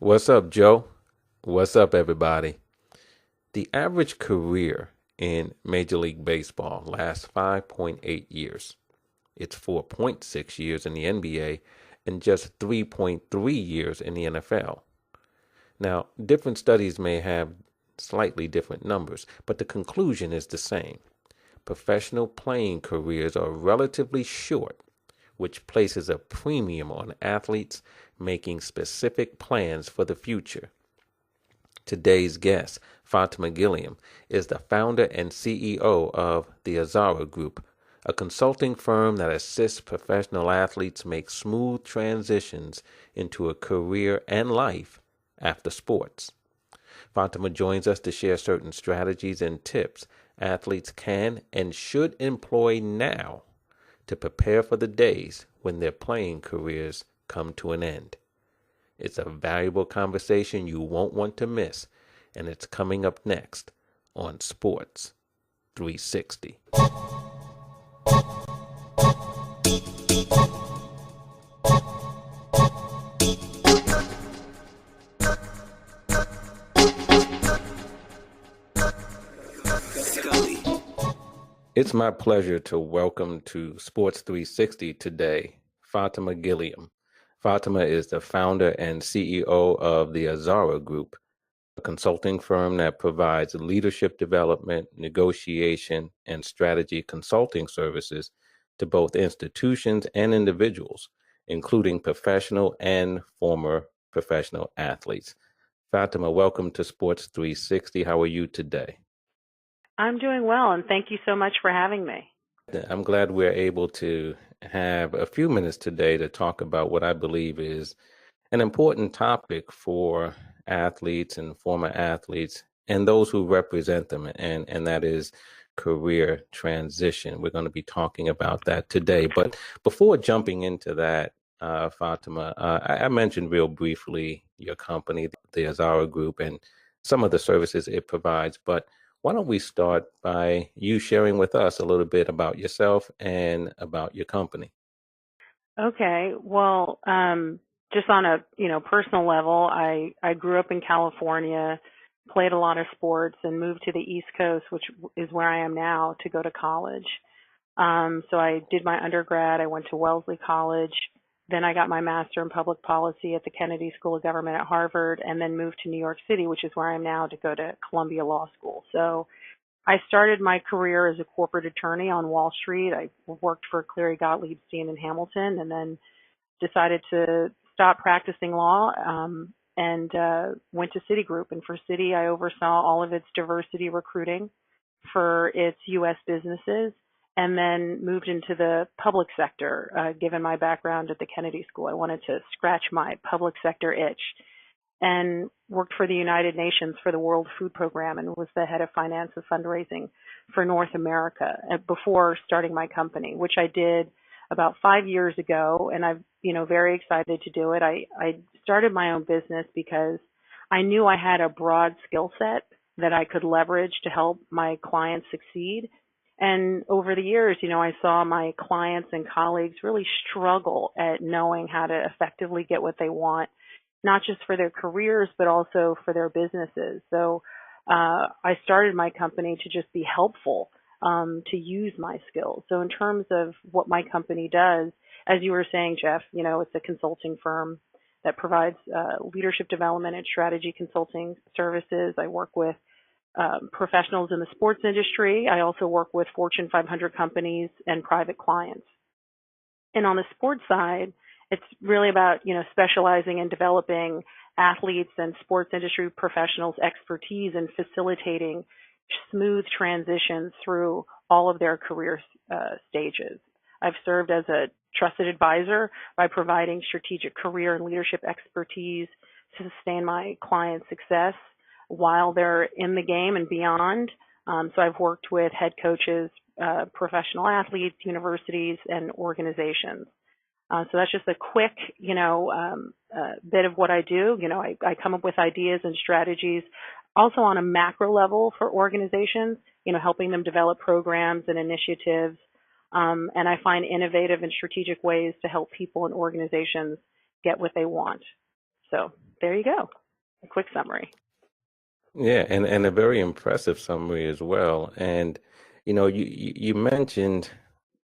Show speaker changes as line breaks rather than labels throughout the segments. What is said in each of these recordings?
What's up, Joe? What's up, everybody? The average career in Major League Baseball lasts 5.8 years. It's 4.6 years in the NBA and just 3.3 years in the NFL. Now, different studies may have slightly different numbers, but the conclusion is the same. Professional playing careers are relatively short, which places a premium on athletes making specific plans for the future. Today's guest, Fatimah Gilliam, is the founder and CEO of the Azara Group, a consulting firm that assists professional athletes make smooth transitions into a career and life after sports. Fatimah joins us to share certain strategies and tips athletes can and should employ now to prepare for the days when their playing careers come to an end. It's a valuable conversation you won't want to miss, and it's coming up next on Sports 360. It's my pleasure to welcome to Sports 360 today, Fatimah Gilliam. Fatimah is the founder and CEO of the Azara Group, a consulting firm that provides leadership development, negotiation, and strategy consulting services to both institutions and individuals, including professional and former professional athletes. Fatimah, welcome to Sports 360. How are you today?
I'm doing well, and thank you so much for having me.
I'm glad we're able to have a few minutes today to talk about what I believe is an important topic for athletes and former athletes and those who represent them, and that is career transition. We're going to be talking about that today. But before jumping into that, Fatimah, I mentioned real briefly your company, the Azara Group, and some of the services it provides. But why don't we start by you sharing with us a little bit about yourself and about your company?
Okay, well, just on a personal level, I grew up in California, played a lot of sports, and moved to the East Coast, which is where I am now, to go to college. So I did my undergrad. I went to Wellesley College. Then I got my master in public policy at the Kennedy School of Government at Harvard, and then moved to New York City, which is where I am now, to go to Columbia Law School. So I started my career as a corporate attorney on Wall Street. I worked for Cleary Gottlieb Steen and Hamilton, and then decided to stop practicing law and went to Citigroup. And for Citi, I oversaw all of its diversity recruiting for its U.S. businesses, and then moved into the public sector. Given my background at the Kennedy School, I wanted to scratch my public sector itch, and worked for the United Nations for the World Food Program and was the head of finance and fundraising for North America before starting my company, which I did about 5 years ago. And I'm, very excited to do it. I started my own business because I knew I had a broad skill set that I could leverage to help my clients succeed. And over the years, I saw my clients and colleagues really struggle at knowing how to effectively get what they want, not just for their careers, but also for their businesses. So I started my company to just be helpful, to use my skills. So in terms of what my company does, as you were saying, Jeff, it's a consulting firm that provides leadership development and strategy consulting services. I work with professionals in the sports industry. I also work with Fortune 500 companies and private clients. And on the sports side, it's really about, specializing in developing athletes and sports industry professionals' expertise in facilitating smooth transitions through all of their career stages. I've served as a trusted advisor by providing strategic career and leadership expertise to sustain my clients' success while they're in the game and beyond. So I've worked with head coaches, professional athletes, universities, and organizations. So that's just a quick, bit of what I do. I come up with ideas and strategies also on a macro level for organizations, helping them develop programs and initiatives. And I find innovative and strategic ways to help people and organizations get what they want. So there you go, a quick summary.
Yeah, and a very impressive summary as well. And you mentioned,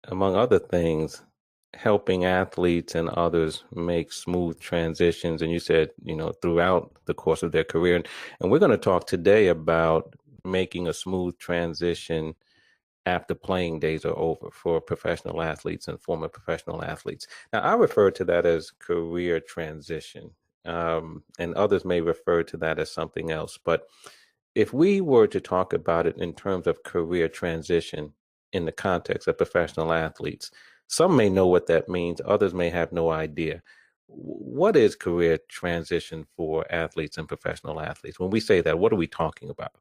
among other things, helping athletes and others make smooth transitions. And you said, throughout the course of their career. And we're going to talk today about making a smooth transition after playing days are over for professional athletes and former professional athletes. Now, I refer to that as career transition, and others may refer to that as something else. But if we were to talk about it in terms of career transition in the context of professional athletes, some may know what that means, others may have no idea. What is career transition for athletes and professional athletes? When we say that, what are we talking about?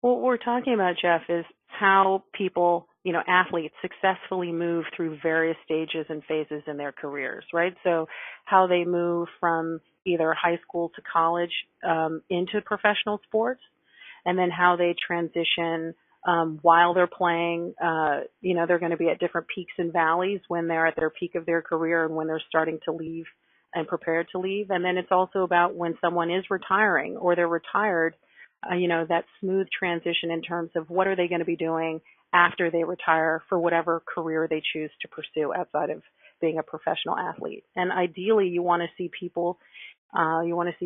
What we're talking about, Jeff, is how people, athletes successfully move through various stages and phases in their careers, right? So how they move from either high school to college into professional sports, and then how they transition while they're playing. They're going to be at different peaks and valleys when they're at their peak of their career and when they're starting to leave and prepare to leave. And then it's also about when someone is retiring or they're retired, that smooth transition in terms of what are they going to be doing after they retire for whatever career they choose to pursue outside of being a professional athlete. And ideally, you want to see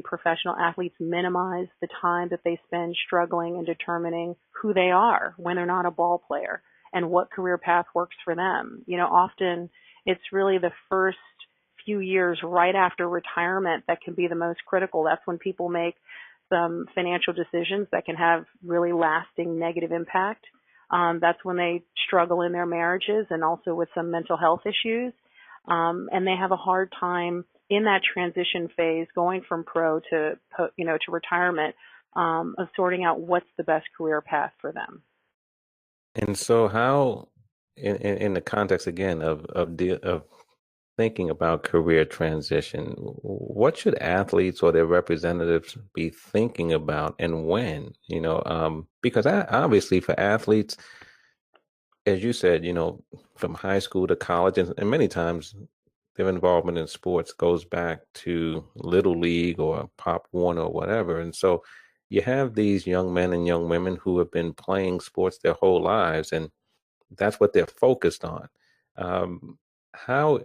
professional athletes minimize the time that they spend struggling and determining who they are when they're not a ball player and what career path works for them. Often it's really the first few years right after retirement that can be the most critical. That's when people make some financial decisions that can have really lasting negative impact. That's when they struggle in their marriages and also with some mental health issues. And they have a hard time in that transition phase going from pro to retirement, of sorting out what's the best career path for them.
And so how, in the context again of thinking about career transition, what should athletes or their representatives be thinking about and when? Because obviously for athletes, as you said, from high school to college, and many times their involvement in sports goes back to Little League or Pop Warner or whatever. And so you have these young men and young women who have been playing sports their whole lives, and that's what they're focused on. Um, how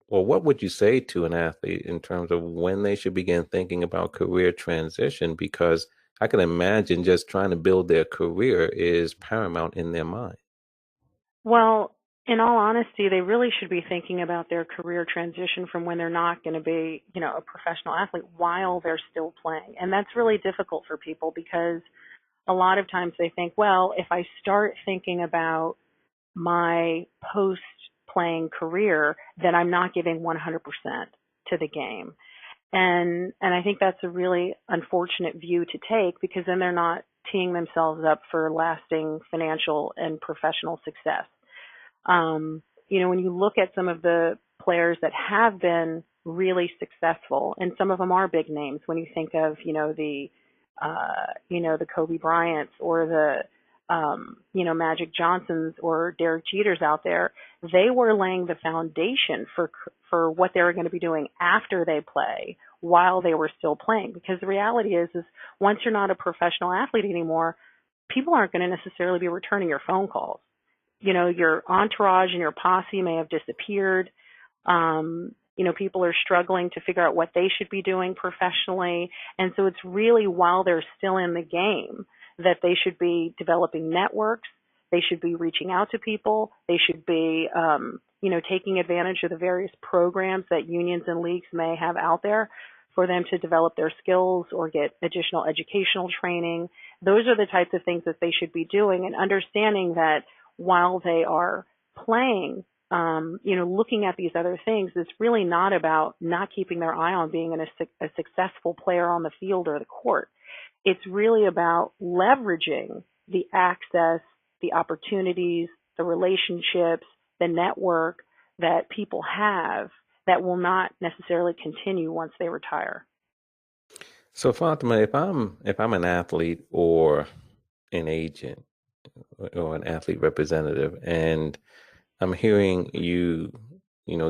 or what would you say to an athlete in terms of when they should begin thinking about career transition? Because I can imagine just trying to build their career is paramount in their mind.
Well, in all honesty, they really should be thinking about their career transition from when they're not going to be, a professional athlete while they're still playing. And that's really difficult for people because a lot of times they think, well, if I start thinking about my post-playing career, then I'm not giving 100% to the game. And I think that's a really unfortunate view to take because then they're not teeing themselves up for lasting financial and professional success. When you look at some of the players that have been really successful, and some of them are big names when you think of, the Kobe Bryants or the, Magic Johnsons or Derek Jeters out there, they were laying the foundation for what they were going to be doing after they play while they were still playing. Because the reality is once you're not a professional athlete anymore, people aren't going to necessarily be returning your phone calls. Your entourage and your posse may have disappeared. People are struggling to figure out what they should be doing professionally. And so it's really while they're still in the game that they should be developing networks. They should be reaching out to people. They should be, taking advantage of the various programs that unions and leagues may have out there for them to develop their skills or get additional educational training. Those are the types of things that they should be doing, and understanding that while they are playing, looking at these other things, it's really not about not keeping their eye on being a successful player on the field or the court. It's really about leveraging the access, the opportunities, the relationships, the network that people have that will not necessarily continue once they retire.
So Fatima, if I'm an athlete or an agent or an athlete representative, and I'm hearing you,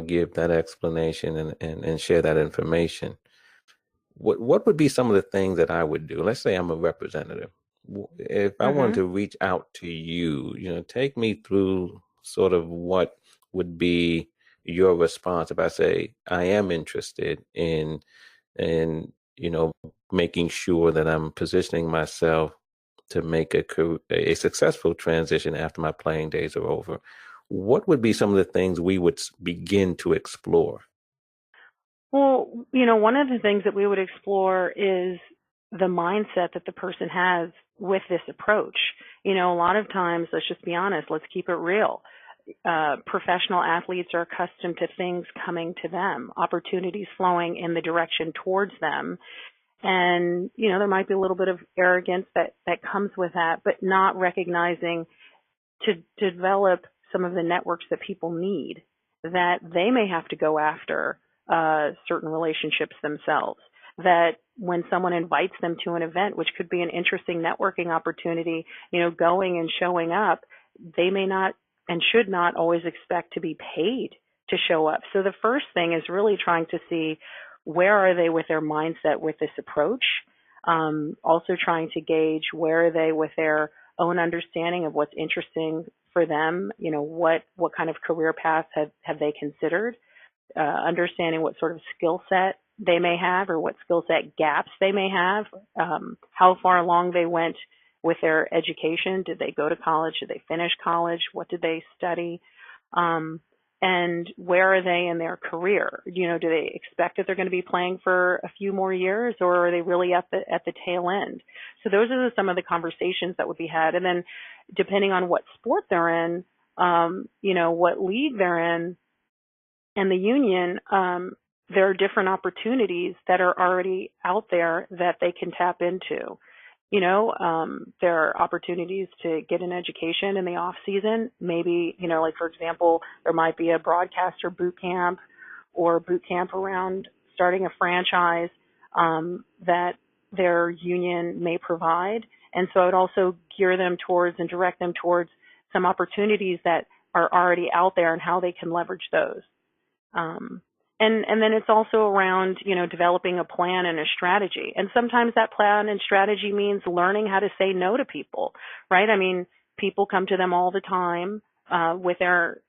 give that explanation and share that information. what would be some of the things that I would do? Let's say I'm a representative. If I wanted
Mhm.
to reach out to you, take me through sort of what would be your response if I say I am interested in making sure that I'm positioning myself to make a successful transition after my playing days are over. What would be some of the things we would begin to explore?
Well, one of the things that we would explore is the mindset that the person has with this approach. A lot of times, let's just be honest, let's keep it real. Professional athletes are accustomed to things coming to them, opportunities flowing in the direction towards them. And, there might be a little bit of arrogance that comes with that, but not recognizing to develop some of the networks that people need, that they may have to go after certain relationships themselves. That when someone invites them to an event, which could be an interesting networking opportunity, going and showing up, they may not and should not always expect to be paid to show up. So the first thing is really trying to see where are they with their mindset with this approach. Also trying to gauge where are they with their own understanding of what's interesting for them. What kind of career path have they considered? Understanding what sort of skill set they may have or what skill set gaps they may have, how far along they went with their education. Did they go to college? Did they finish college? What did they study? And where are they in their career? Do they expect that they're going to be playing for a few more years, or are they really at the tail end? So those are some of the conversations that would be had. And then depending on what sport they're in, what league they're in, and the union, there are different opportunities that are already out there that they can tap into. There are opportunities to get an education in the off season. Maybe, like for example, there might be a broadcaster boot camp or boot camp around starting a franchise that their union may provide. And so I would also gear them towards and direct them towards some opportunities that are already out there and how they can leverage those. And then it's also around, developing a plan and a strategy. And sometimes that plan and strategy means learning how to say no to people, right? I mean, people come to them all the time, with their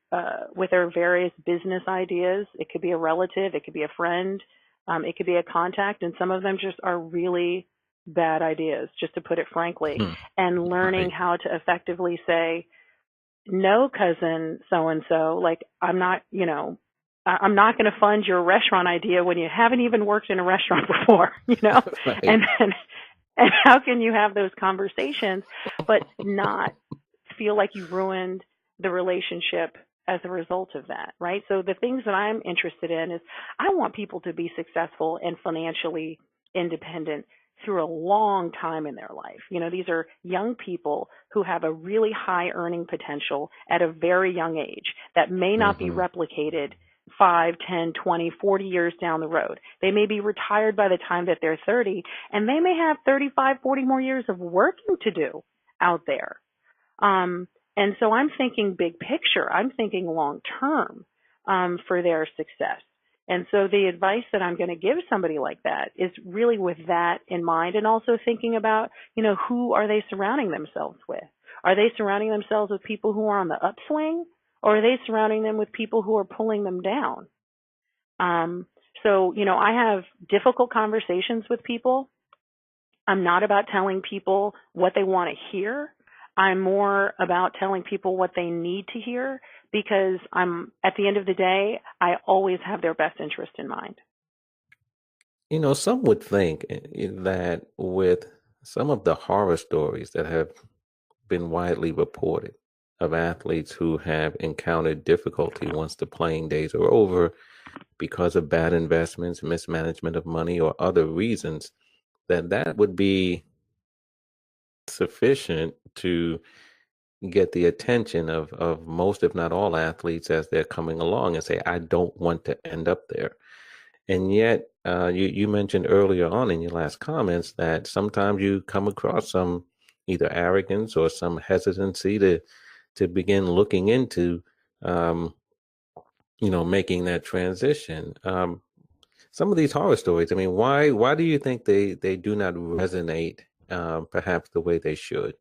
various business ideas. It could be a relative, it could be a friend, it could be a contact, and some of them just are really bad ideas, just to put it frankly. And learning
Right.
how to effectively say, no, cousin so-and-so, like I'm not going to fund your restaurant idea when you haven't even worked in a restaurant before,
Right.
and how can you have those conversations, but not feel like you ruined the relationship as a result of that, right? So the things that I'm interested in is I want people to be successful and financially independent through a long time in their life. These are young people who have a really high earning potential at a very young age that may not be replicated 5, 10, 20, 40 years down the road. They may be retired by the time that they're 30, and they may have 35, 40 more years of working to do out there. And so I'm thinking big picture. I'm thinking long term for their success. And so the advice that I'm going to give somebody like that is really with that in mind, and also thinking about, who are they surrounding themselves with? Are they surrounding themselves with people who are on the upswing, or are they surrounding them with people who are pulling them down? So, I have difficult conversations with people. I'm not about telling people what they want to hear. I'm more about telling people what they need to hear, because at the end of the day, I always have their best interest in mind.
Some would think that with some of the horror stories that have been widely reported of athletes who have encountered difficulty once the playing days are over because of bad investments, mismanagement of money, or other reasons, that would be sufficient to get the attention of most, if not all, athletes as they're coming along and say, I don't want to end up there. And yet, you mentioned earlier on in your last comments that sometimes you come across some either arrogance or some hesitancy to begin looking into, making that transition. some of these horror stories. I mean, why do you think they do not resonate perhaps the way they should?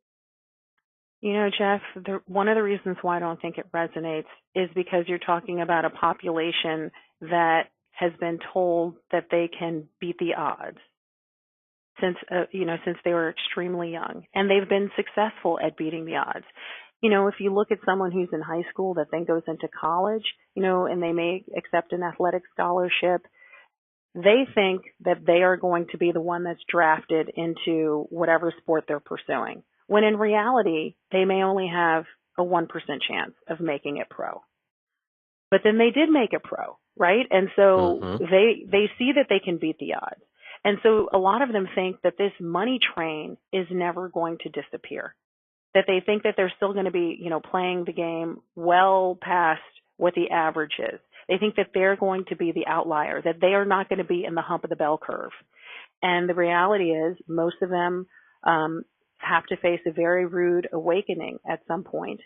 You know, Jeff, one of the reasons why I don't think it resonates is because you're talking about a population that has been told that they can beat the odds since they were extremely young, and they've been successful at beating the odds. You know, if you look at someone who's in high school that then goes into college, and they may accept an athletic scholarship, they think that they are going to be the one that's drafted into whatever sport they're pursuing, when in reality, they may only have a 1% chance of making it pro. But then they did make it pro, right? And so
Mm-hmm.
they see that they can beat the odds. And so a lot of them think that this money train is never going to disappear, that they think that they're still going to be, playing the game well past what the average is. They think that they're going to be the outlier, that they are not going to be in the hump of the bell curve. And the reality is most of them have to face a very rude awakening at some point.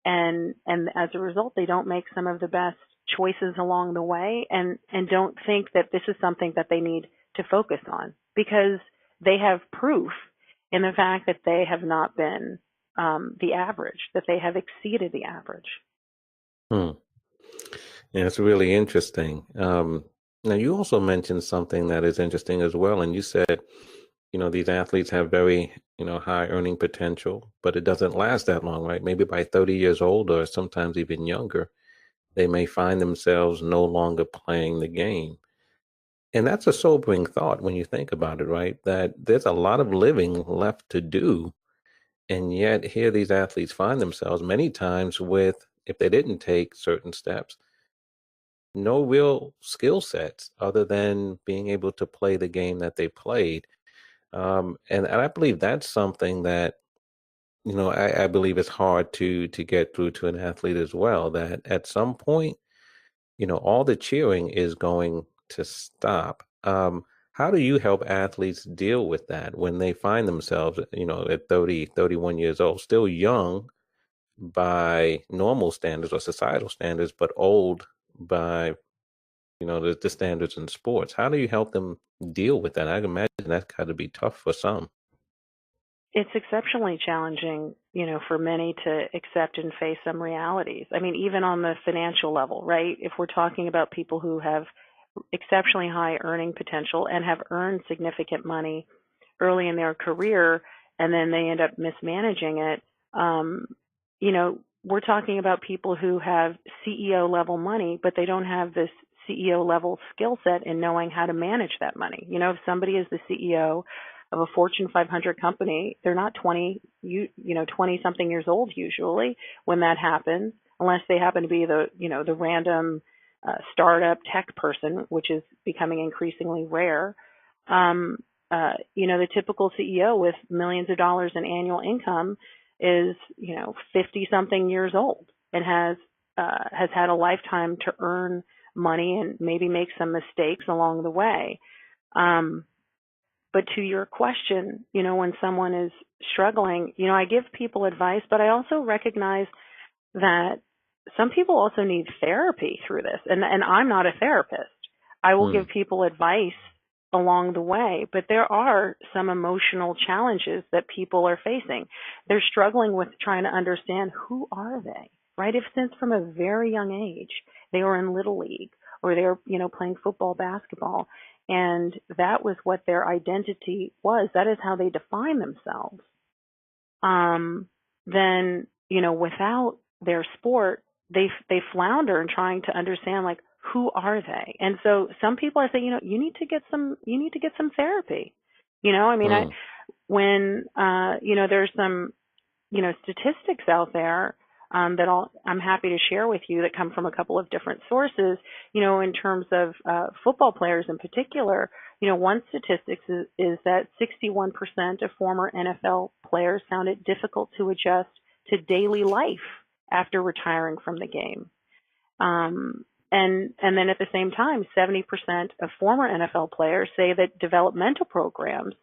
And as a result, they don't make some of the best choices along the way, and don't think that this is something that they need to focus on, because they have proof in the fact that they have not been the average, that they have exceeded the average.
Hmm. Yeah, it's really interesting. Now, you also mentioned something that is interesting as well, and you said, these athletes have very, high earning potential, but it doesn't last that long, right? Maybe by 30 years old or sometimes even younger, they may find themselves no longer playing the game. And that's a sobering thought when you think about it, right? That there's a lot of living left to do. And yet here these athletes find themselves many times with, if they didn't take certain steps, no real skill sets other than being able to play the game that they played. And I believe that's something that, I believe it's hard to get through to an athlete as well, that at some point, all the cheering is going to stop. How do you help athletes deal with that when they find themselves, at 30, 31 years old, still young by normal standards or societal standards, but old by, the standards in sports? How do you help them deal with that? I can imagine that's got to be tough for some.
It's exceptionally challenging, for many to accept and face some realities. I mean, even on the financial level, right? If we're talking about people who have exceptionally high earning potential and have earned significant money early in their career, and then they end up mismanaging it, we're talking about people who have CEO level money, but they don't have this CEO level skill set in knowing how to manage that money. If somebody is the CEO of a Fortune 500 company, they're not 20 something years old usually when that happens, unless they happen to be the random startup tech person, which is becoming increasingly rare. The typical CEO with millions of dollars in annual income is, 50 something years old and has had a lifetime to earn money and maybe make some mistakes along the way. But to your question, when someone is struggling, I give people advice, but I also recognize that some people also need therapy through this. And I'm not a therapist. I will give people advice along the way, but there are some emotional challenges that people are facing. They're struggling with trying to understand, who are they, right? If since from a very young age they were in Little League or they were, playing football, basketball, and that was what their identity was, that is how they define themselves, then, without their sport, they flounder in trying to understand, like, who are they? And so some people, I say, you need to get some therapy. I mean, when there's some, statistics out there that I'm happy to share with you that come from a couple of different sources, in terms of football players in particular. One statistic is that 61% of former NFL players found it difficult to adjust to daily life after retiring from the game. And then at the same time, 70% of former NFL players say that developmental programs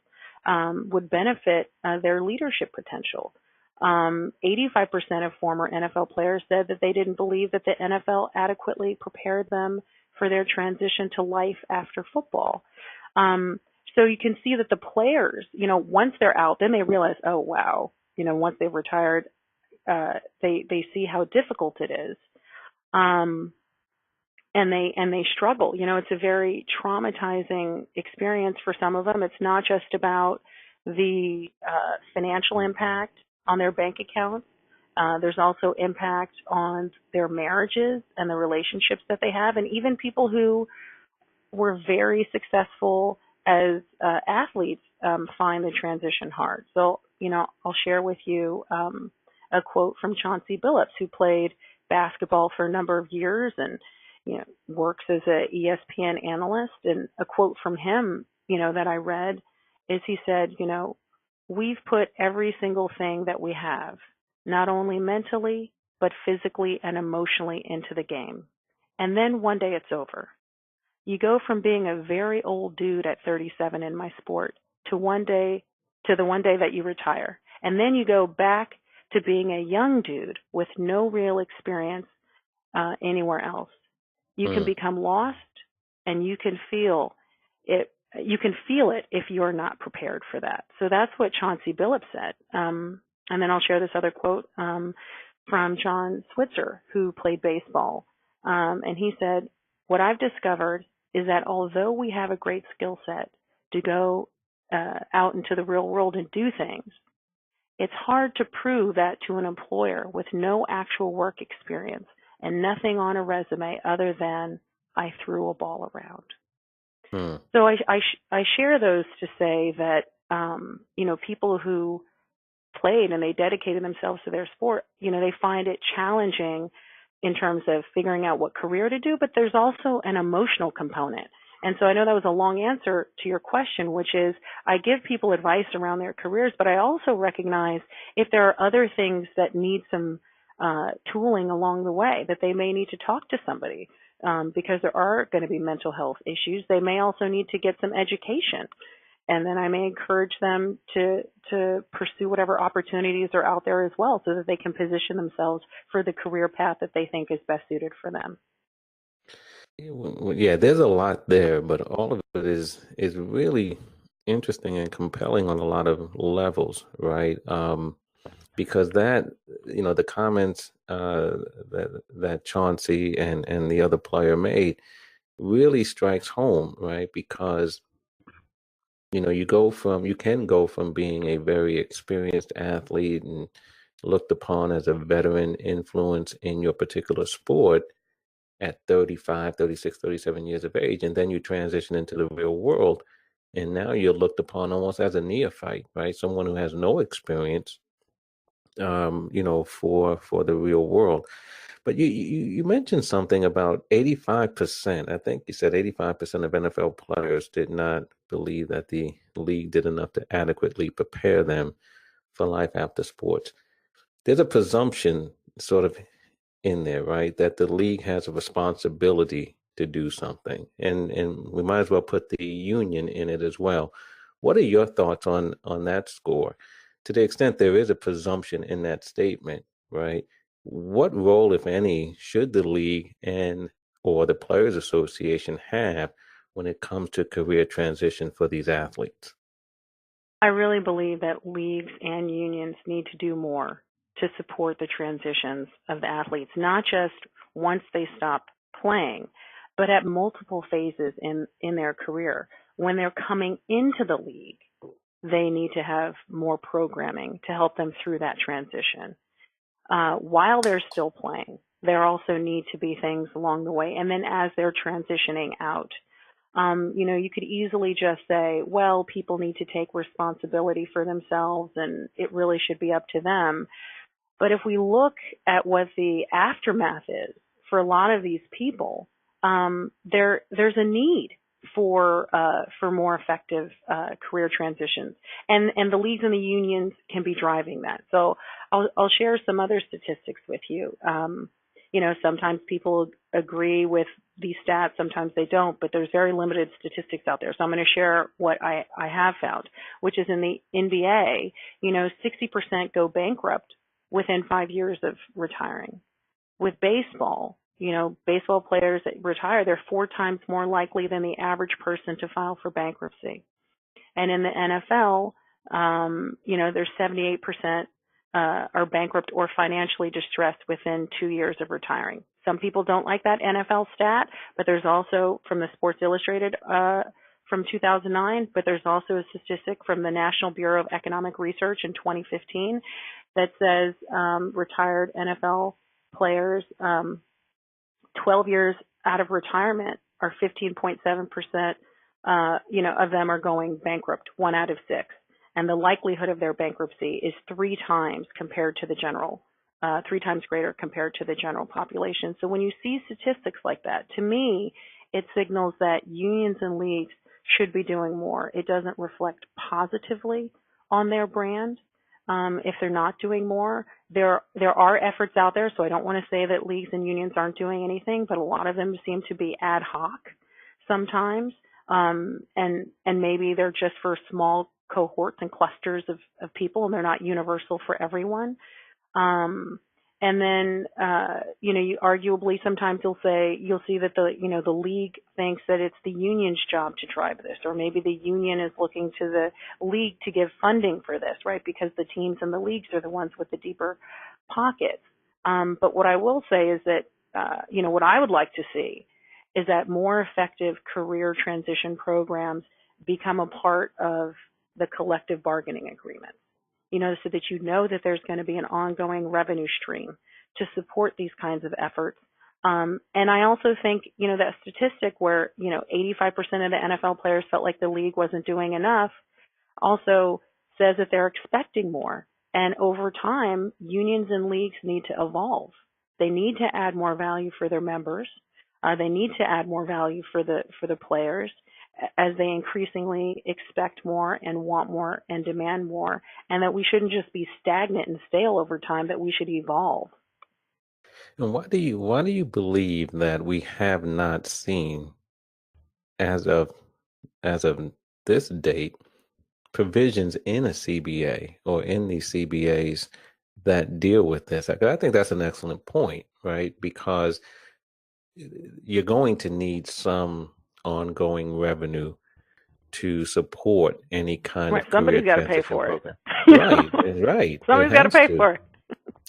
would benefit their leadership potential. 85% of former NFL players said that they didn't believe that the NFL adequately prepared them for their transition to life after football. So you can see that the players, once they're out, then they realize, oh, wow, once they've retired, they see how difficult it is. And they struggle. It's a very traumatizing experience for some of them. It's not just about the financial impact on their bank accounts. There's also impact on their marriages and the relationships that they have, and even people who were very successful as athletes find the transition hard. So, I'll share with you a quote from Chauncey Billups, who played basketball for a number of years and works as a ESPN analyst. And a quote from him, that I read is he said, we've put every single thing that we have, not only mentally, but physically and emotionally into the game. And then one day it's over. You go from being a very old dude at 37 in my sport to the one day that you retire. And then you go back to being a young dude with no real experience anywhere else. You can become lost, and you can feel it. You can feel it if you're not prepared for that. So that's what Chauncey Billups said. And then I'll share this other quote from John Switzer, who played baseball. And he said, what I've discovered is that although we have a great skill set to go out into the real world and do things, it's hard to prove that to an employer with no actual work experience and nothing on a resume other than I threw a ball around. So I share those to say that, people who played and they dedicated themselves to their sport, they find it challenging in terms of figuring out what career to do, but there's also an emotional component. And so I know that was a long answer to your question, which is I give people advice around their careers, but I also recognize if there are other things that need some tooling along the way, that they may need to talk to somebody because there are going to be mental health issues. They may also need to get some education. And then I may encourage them to pursue whatever opportunities are out there as well so that they can position themselves for the career path that they think is best suited for them.
Yeah, there's a lot there, but all of it is really interesting and compelling on a lot of levels, right? Because that, the comments that Chauncey and the other player made really strikes home, right? Because you can go from being a very experienced athlete and looked upon as a veteran influence in your particular sport at 35, 36, 37 years of age, and then you transition into the real world, and now you're looked upon almost as a neophyte, right? Someone who has no experience, for the real world. But you mentioned something about 85%. I think you said 85% of NFL players did not believe that the league did enough to adequately prepare them for life after sports. There's a presumption sort of in there, right, that the league has a responsibility to do something, and we might as well put the union in it as well. What are your thoughts on that score? To the extent there is a presumption in that statement, right? What role, if any, should the league and or the Players Association have when it comes to career transition for these athletes?
I really believe that leagues and unions need to do more to support the transitions of the athletes, not just once they stop playing, but at multiple phases in their career. When they're coming into the league, they need to have more programming to help them through that transition. While they're still playing, there also need to be things along the way. And then as they're transitioning out, you could easily just say, well, people need to take responsibility for themselves and it really should be up to them. But if we look at what the aftermath is for a lot of these people, there's a need for more effective career transitions, and the leagues and the unions can be driving that. So I'll share some other statistics with you. Sometimes people agree with these stats, sometimes they don't, but there's very limited statistics out there. So I'm going to share what I have found, which is in the NBA, 60% go bankrupt within 5 years of retiring. With baseball, Baseball players that retire, they're 4 times more likely than the average person to file for bankruptcy. And in the NFL, there's 78% are bankrupt or financially distressed within 2 years of retiring. Some people don't like that NFL stat, but there's also from the Sports Illustrated from 2009, but there's also a statistic from the National Bureau of Economic Research in 2015 that says retired NFL players 12 years out of retirement are 15.7%, of them are going bankrupt, 1 out of 6. And the likelihood of their bankruptcy is 3 times compared to the general, 3 times greater compared to the general population. So when you see statistics like that, to me, it signals that unions and leagues should be doing more. It doesn't reflect positively on their brand. If they're not doing more, there are efforts out there. So I don't want to say that leagues and unions aren't doing anything, but a lot of them seem to be ad hoc sometimes. And maybe they're just for small cohorts and clusters of people, and they're not universal for everyone. And then, you arguably sometimes you'll see that the league thinks that it's the union's job to drive this, or maybe the union is looking to the league to give funding for this, right? Because the teams and the leagues are the ones with the deeper pockets. But what I will say is that, what I would like to see is that more effective career transition programs become a part of the collective bargaining agreement. So that that there's going to be an ongoing revenue stream to support these kinds of efforts. And I also think, that statistic where, 85% of the NFL players felt like the league wasn't doing enough also says that they're expecting more. And over time, unions and leagues need to evolve. They need to add more value for their members. They need to add more value for the players as they increasingly expect more and want more and demand more, and that we shouldn't just be stagnant and stale over time, that we should evolve.
And why do you believe that we have not seen, as of this date, provisions in a CBA or in these CBAs that deal with this? I think that's an excellent point, right? Because you're going to need some ongoing revenue to support any kind of
somebody's got to pay for
program.
it.
Right.
Somebody's got to pay for it.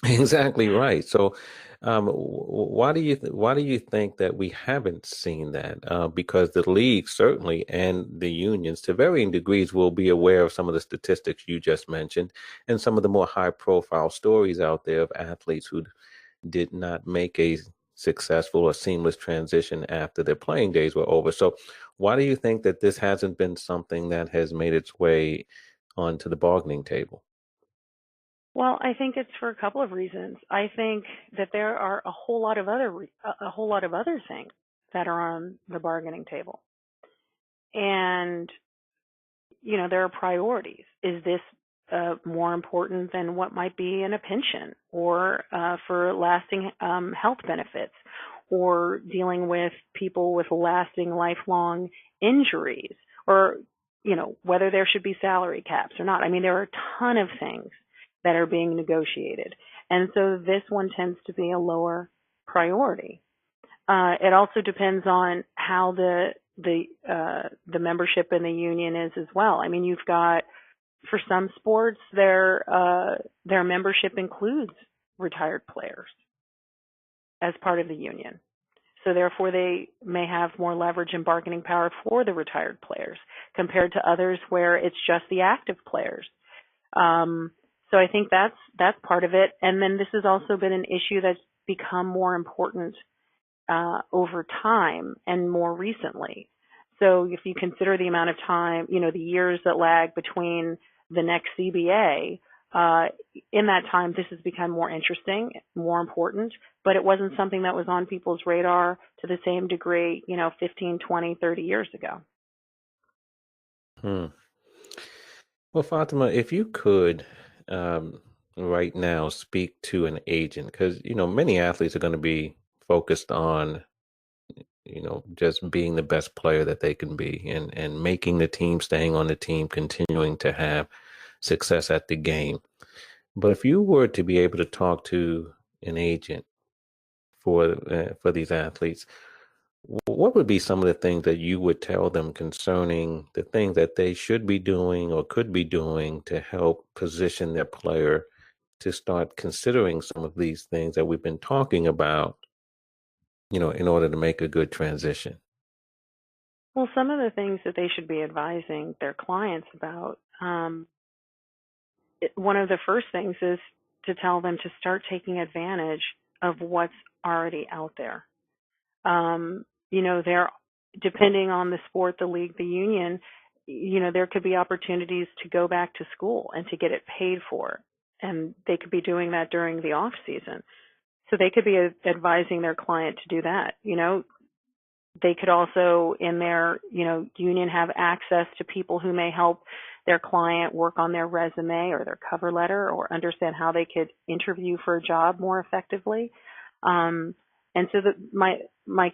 Exactly right. So, why do you think that we haven't seen that? Because the league certainly and the unions, to varying degrees, will be aware of some of the statistics you just mentioned and some of the more high-profile stories out there of athletes who did not make a successful or seamless transition after their playing days were over. So why do you think that this hasn't been something that has made its way onto the bargaining table?
Well, I think it's for a couple of reasons. I think that there are a whole lot of other things that are on the bargaining table. And there are priorities. Is this more important than what might be in a pension, or for lasting health benefits, or dealing with people with lasting lifelong injuries, or whether there should be salary caps or not? I mean, there are a ton of things that are being negotiated, and so this one tends to be a lower priority. It also depends on how the membership in the union is as well. I mean, you've got, for some sports, their membership includes retired players as part of the union. So therefore, they may have more leverage and bargaining power for the retired players compared to others where it's just the active players. So I think that's part of it. And then this has also been an issue that's become more important over time and more recently. So if you consider the amount of time, the years that lag between the next CBA, in that time, this has become more interesting, more important, but it wasn't something that was on people's radar to the same degree, 15, 20, 30 years ago.
Well, Fatima, if you could right now speak to an agent, because, many athletes are going to be focused on, just being the best player that they can be and making the team, staying on the team, continuing to have success at the game. But if you were to be able to talk to an agent for these athletes. What would be some of the things that you would tell them concerning the things that they should be doing or could be doing to help position their player to start considering some of these things that we've been talking about, in order to make a good transition?
Well, some of the things that they should be advising their clients about, one of the first things is to tell them to start taking advantage of what's already out there. There, depending on the sport, the league, the union, there could be opportunities to go back to school and to get it paid for. And they could be doing that during the off season. So they could be advising their client to do that. They could also, in their, union, have access to people who may help their client work on their resume or their cover letter, or understand how they could interview for a job more effectively. And so my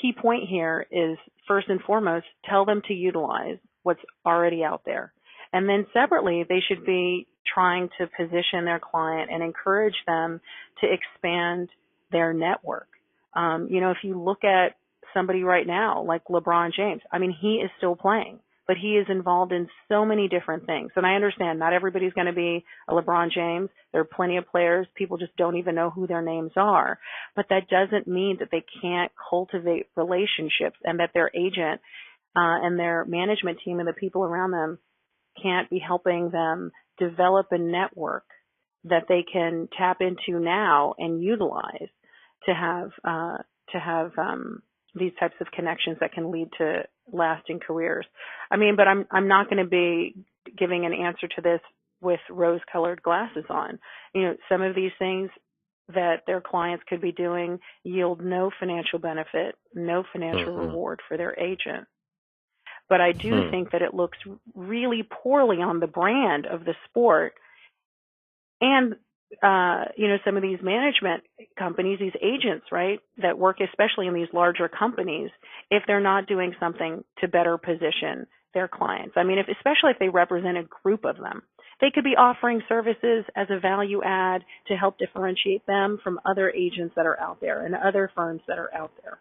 key point here is, first and foremost, tell them to utilize what's already out there. And then separately, they should be trying to position their client and encourage them to expand their network. If you look at somebody right now like LeBron James, he is still playing, but he is involved in so many different things. And I understand not everybody's going to be a LeBron James. There are plenty of players, people just don't even know who their names are. But that doesn't mean that they can't cultivate relationships, and that their agent and their management team and the people around them can't be helping them develop a network that they can tap into now and utilize to have these types of connections that can lead to lasting careers. But I'm not going to be giving an answer to this with rose-colored glasses on. Some of these things that their clients could be doing yield no financial benefit, no financial reward for their agent. But I do think that it looks really poorly on the brand of the sport. And, some of these management companies, these agents, right, that work especially in these larger companies, if they're not doing something to better position their clients. Especially if they represent a group of them, they could be offering services as a value add to help differentiate them from other agents that are out there and other firms that are out there.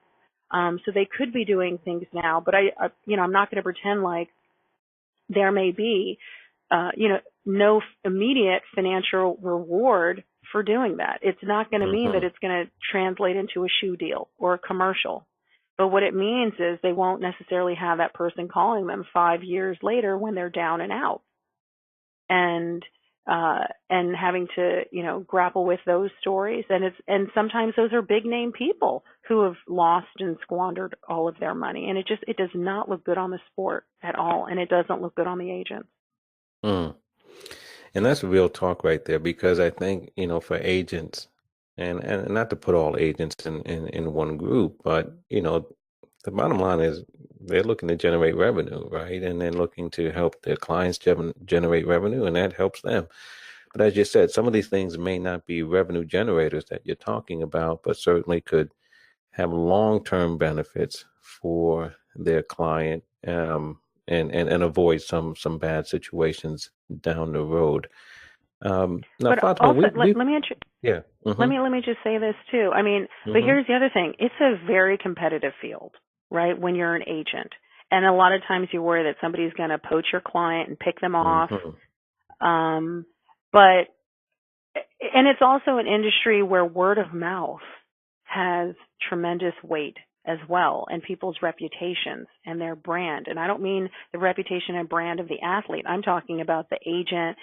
So they could be doing things now, but I'm not going to pretend like there may be, no immediate financial reward for doing that. It's not going to mean that it's going to translate into a shoe deal or a commercial. But what it means is they won't necessarily have that person calling them 5 years later when they're down and out. And having to, grapple with those stories. And sometimes those are big name people who have lost and squandered all of their money. And it does not look good on the sport at all. And it doesn't look good on the agents.
And that's real talk right there, because I think, for agents, and not to put all agents in one group, but, the bottom line is they're looking to generate revenue, right? And they're looking to help their clients generate revenue, and that helps them. But as you said, some of these things may not be revenue generators that you're talking about, but certainly could have long-term benefits for their client, and avoid some bad situations down the road. Now,
but
Fatima,
also, let me
yeah.
Let me just say this too. But here's the other thing. It's a very competitive field, right? When you're an agent. And a lot of times you worry that somebody's going to poach your client and pick them off. But it's also an industry where word of mouth has tremendous weight as well, and people's reputations and their brand. And I don't mean the reputation and brand of the athlete. I'm talking about the agent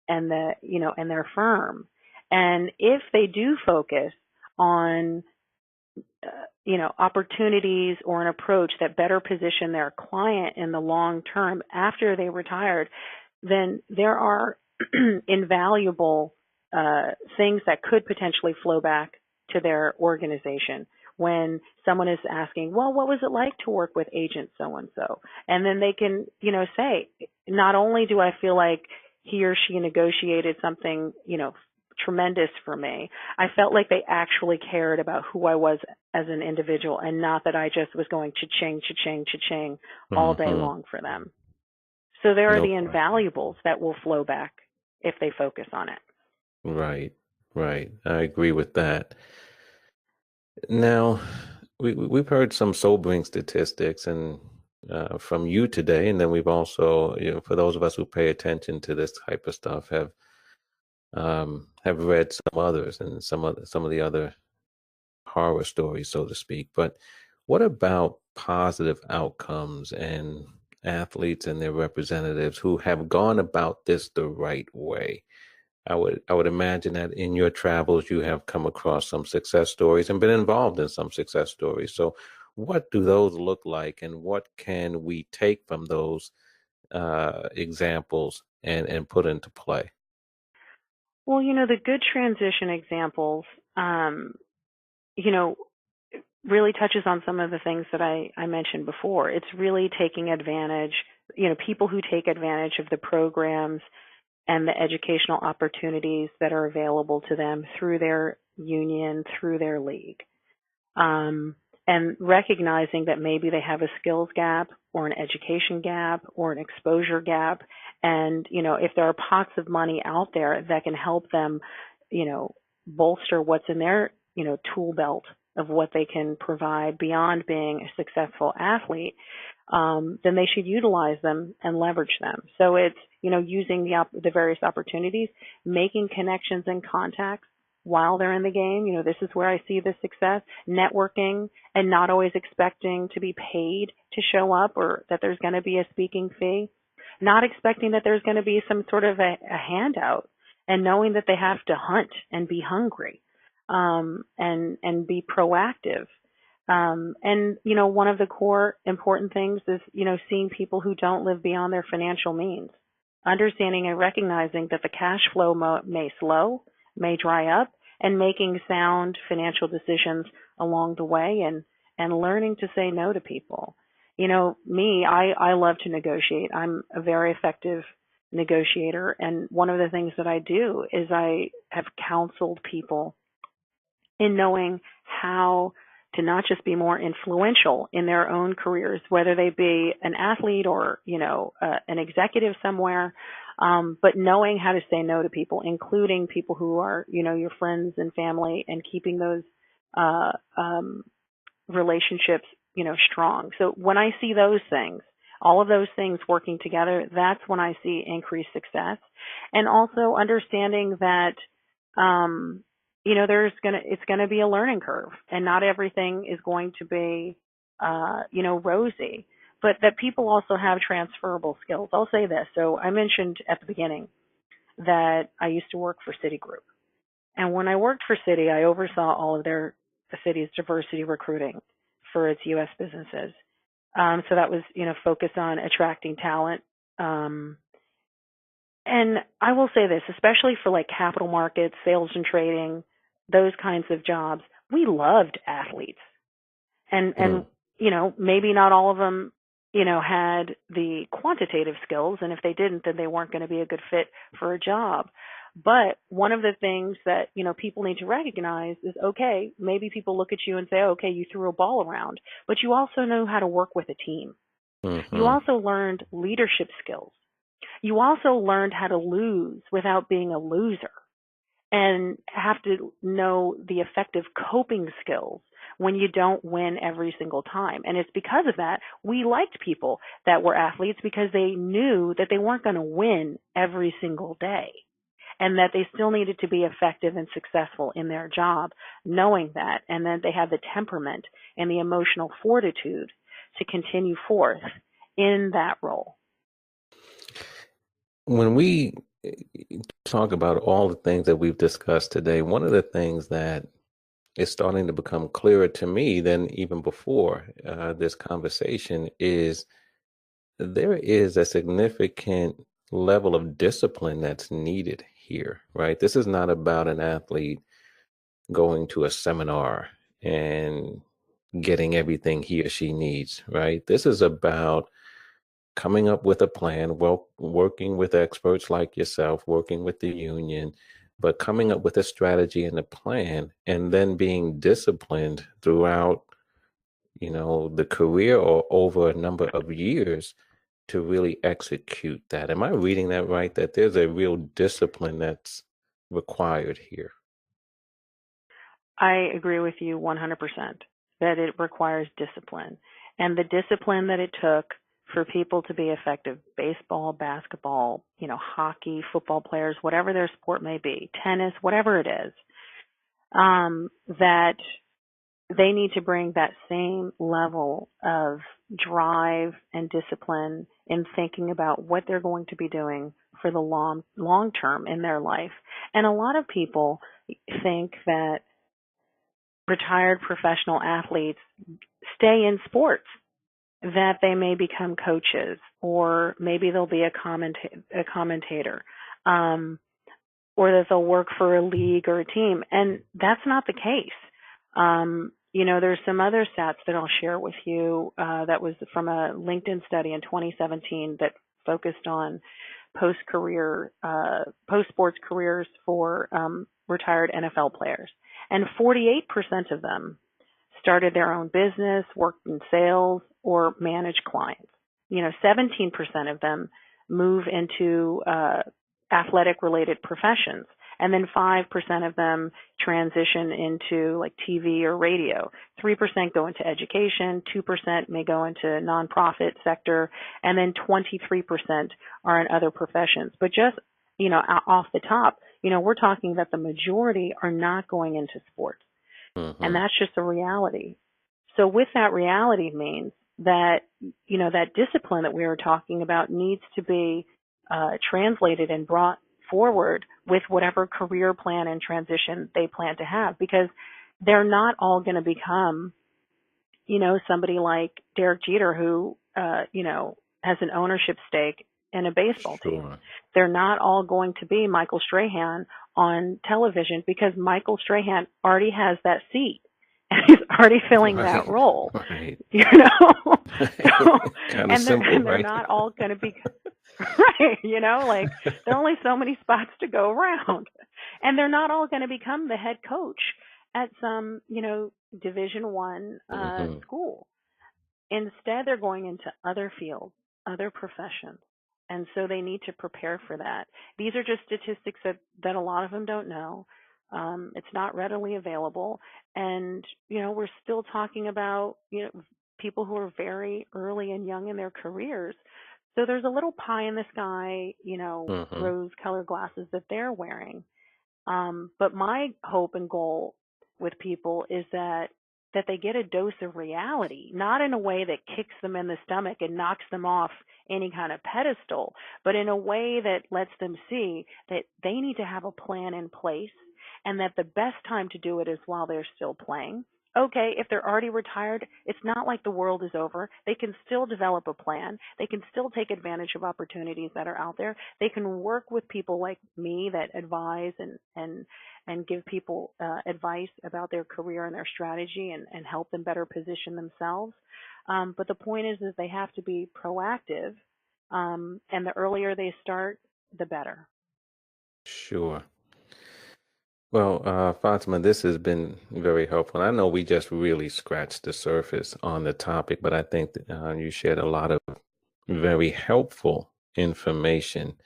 and and their firm. And if they do focus on, opportunities or an approach that better position their client in the long term after they retired, then there are invaluable things that could potentially flow back to their organization when someone is asking, well, what was it like to work with agent so-and-so? And then they can, say, not only do I feel like he or she negotiated something, tremendous for me, I felt like they actually cared about who I was as an individual, and not that I just was going cha-ching, cha-ching, cha-ching all day long for them. So there are the invaluables that will flow back if they focus on it.
Right. I agree with that. Now, we've heard some sobering statistics and from you today, and then we've also, for those of us who pay attention to this type of stuff, have read some others and some of the other horror stories, so to speak. But what about positive outcomes and athletes and their representatives who have gone about this the right way? I would imagine that in your travels you have come across some success stories and been involved in some success stories. So what do those look like, and what can we take from those examples and put into play?
Well, the good transition examples, you know, really touches on some of the things that I mentioned before. It's really taking advantage, people who take advantage of the programs and the educational opportunities that are available to them through their union, through their league. Um, and recognizing that maybe they have a skills gap or an education gap or an exposure gap. And, if there are pots of money out there that can help them, bolster what's in their, tool belt of what they can provide beyond being a successful athlete, then they should utilize them and leverage them. So it's, using the various opportunities, making connections and contacts while they're in the game. This is where I see the success, networking and not always expecting to be paid to show up or that there's going to be a speaking fee, not expecting that there's going to be some sort of a handout, and knowing that they have to hunt and be hungry, and be proactive. And, one of the core important things is, seeing people who don't live beyond their financial means, understanding and recognizing that the cash flow may slow, may dry up, and making sound financial decisions along the way, and learning to say no to people. I love to negotiate. I'm a very effective negotiator. And one of the things that I do is I have counseled people in knowing how to not just be more influential in their own careers, whether they be an athlete or, an executive somewhere, but knowing how to say no to people, including people who are, your friends and family, and keeping those uh, um, relationships, strong. So when I see those things, all of those things working together, that's when I see increased success. And also understanding that, it's going to be a learning curve, and not everything is going to be, rosy, but that people also have transferable skills. I'll say this. So I mentioned at the beginning that I used to work for Citigroup. And when I worked for Citi, I oversaw all of the city's diversity recruiting for its U.S. businesses. So that was, focused on attracting talent. And I will say this, especially for like capital markets, sales and trading, those kinds of jobs, we loved athletes. And
Mm.
maybe not all of them, had the quantitative skills, and if they didn't, then they weren't going to be a good fit for a job. But one of the things that, people need to recognize is, okay, maybe people look at you and say, oh, okay, you threw a ball around, but you also know how to work with a team. You
Hmm.
also learned leadership skills. You also learned how to lose without being a loser, and have to know the effective coping skills when you don't win every single time. And it's because of that we liked people that were athletes, because they knew that they weren't going to win every single day, and that they still needed to be effective and successful in their job, knowing that, and that they had the temperament and the emotional fortitude to continue forth in that role.
When we talk about all the things that we've discussed today, one of the things that is starting to become clearer to me than even before this conversation is there is a significant level of discipline that's needed here, right? This is not about an athlete going to a seminar and getting everything he or she needs, right? This is about coming up with a plan, well, working with experts like yourself, working with the union, but coming up with a strategy and a plan, and then being disciplined throughout, the career or over a number of years to really execute that. Am I reading that right? That there's a real discipline that's required here.
I agree with you 100% that it requires discipline. And the discipline that it took for people to be effective, baseball, basketball, hockey, football players, whatever their sport may be, tennis, whatever it is, that they need to bring that same level of drive and discipline in thinking about what they're going to be doing for the long term in their life. And a lot of people think that retired professional athletes stay in sports, that they may become coaches, or maybe they'll be a commentator, or that they'll work for a league or a team. And that's not the case. There's some other stats that I'll share with you that was from a LinkedIn study in 2017 that focused on post-sports careers for retired NFL players. And 48% of them started their own business, worked in sales, or managed clients. 17% of them move into athletic-related professions. And then 5% of them transition into like TV or radio. 3% go into education, 2% may go into nonprofit sector, and then 23% are in other professions. But just, off the top, we're talking that the majority are not going into sports. Mm-hmm. And that's just a reality. So with that reality means that, that discipline that we were talking about needs to be translated and brought forward with whatever career plan and transition they plan to have, because they're not all going to become, somebody like Derek Jeter who, has an ownership stake in a baseball team. They're not all going to be Michael Strahan on television, because Michael Strahan already has that seat and he's already filling that role.
Right.
And they're not all going to be right. There are only so many spots to go around, and they're not all going to become the head coach at some, Division I school. Instead, they're going into other fields, other professions. And so they need to prepare for that. These are just statistics that a lot of them don't know. It's not readily available. And, we're still talking about, people who are very early and young in their careers. So there's a little pie in the sky, rose-colored glasses that they're wearing. But my hope and goal with people is that they get a dose of reality, not in a way that kicks them in the stomach and knocks them off any kind of pedestal, but in a way that lets them see that they need to have a plan in place, and that the best time to do it is while they're still playing. Okay, if they're already retired, it's not like the world is over. They can still develop a plan. They can still take advantage of opportunities that are out there. They can work with people like me that advise and give people advice about their career and their strategy and help them better position themselves. But the point is they have to be proactive, and the earlier they start, the better.
Sure. Well, Fatima, this has been very helpful. I know we just really scratched the surface on the topic, but I think that, you shared a lot of very helpful information.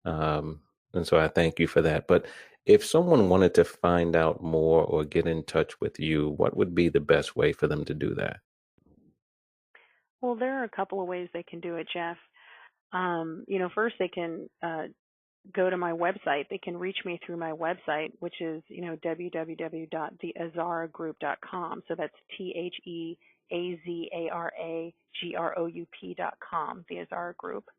And so I thank you for that. But if someone wanted to find out more or get in touch with you, what would be the best way for them to do that?
Well, there are a couple of ways they can do it, Jeff. First they can go to my website. They can reach me through my website, which is, www.theazaragroup.com. So that's TheAzaragroup.com, the Azara Group.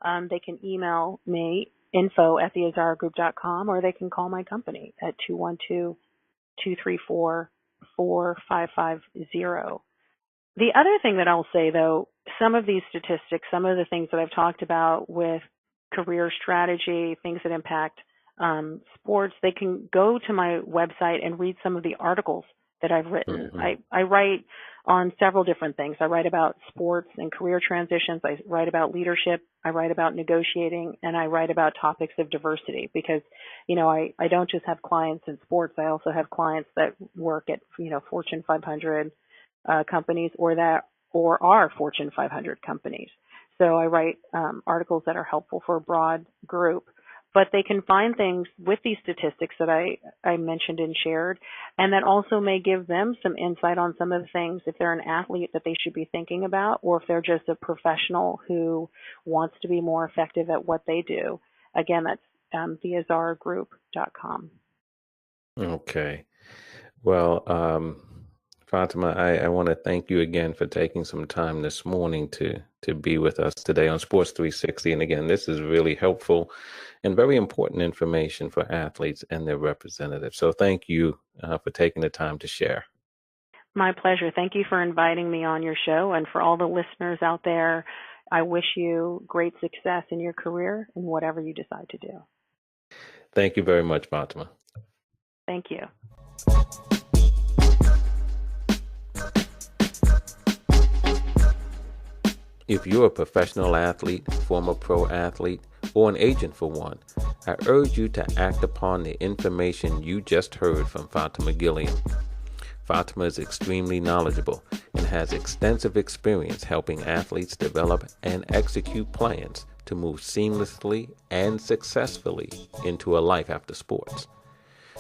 They can email me, info@theazaragroup.com, or they can call my company at 212-234-4550. The other thing that I'll say, though, some of these statistics, some of the things that I've talked about with career strategy, things that impact sports, they can go to my website and read some of the articles that I've written. Mm-hmm. I write on several different things. I write about sports and career transitions. I write about leadership. I write about negotiating, and I write about topics of diversity because, I don't just have clients in sports. I also have clients that work at, Fortune 500 companies or are Fortune 500 companies. So I write articles that are helpful for a broad group. but they can find things with these statistics that I mentioned and shared, and that also may give them some insight on some of the things if they're an athlete that they should be thinking about, or if they're just a professional who wants to be more effective at what they do. Again, that's theazaragroup.com.
Okay. Well, Fatima, I want to thank you again for taking some time this morning to be with us today on Sports 360. And again, this is really helpful and very important information for athletes and their representatives. So thank you for taking the time to share.
My pleasure. Thank you for inviting me on your show. And for all the listeners out there, I wish you great success in your career and whatever you decide to do.
Thank you very much, Fatima.
Thank you.
If you're a professional athlete, former pro athlete, or an agent for one, I urge you to act upon the information you just heard from Fatimah Gilliam. Fatima is extremely knowledgeable and has extensive experience helping athletes develop and execute plans to move seamlessly and successfully into a life after sports.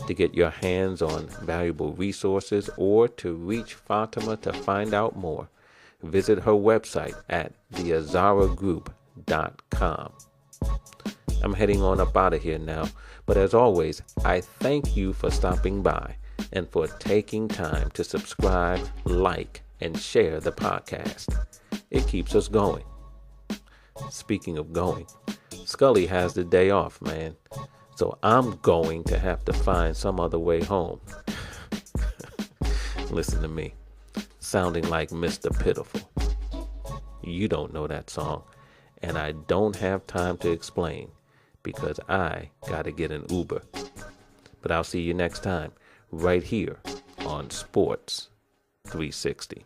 To get your hands on valuable resources or to reach Fatima to find out more, visit her website at theazaragroup.com. I'm heading on up out of here now, but as always, I thank you for stopping by and for taking time to subscribe, like, and share the podcast. It keeps us going. Speaking of going, Scully has the day off, man, so I'm going to have to find some other way home. Listen to me, sounding like Mr. Pitiful. You don't know that song, and I don't have time to explain because I gotta get an Uber. But I'll see you next time, right here on Sports 360.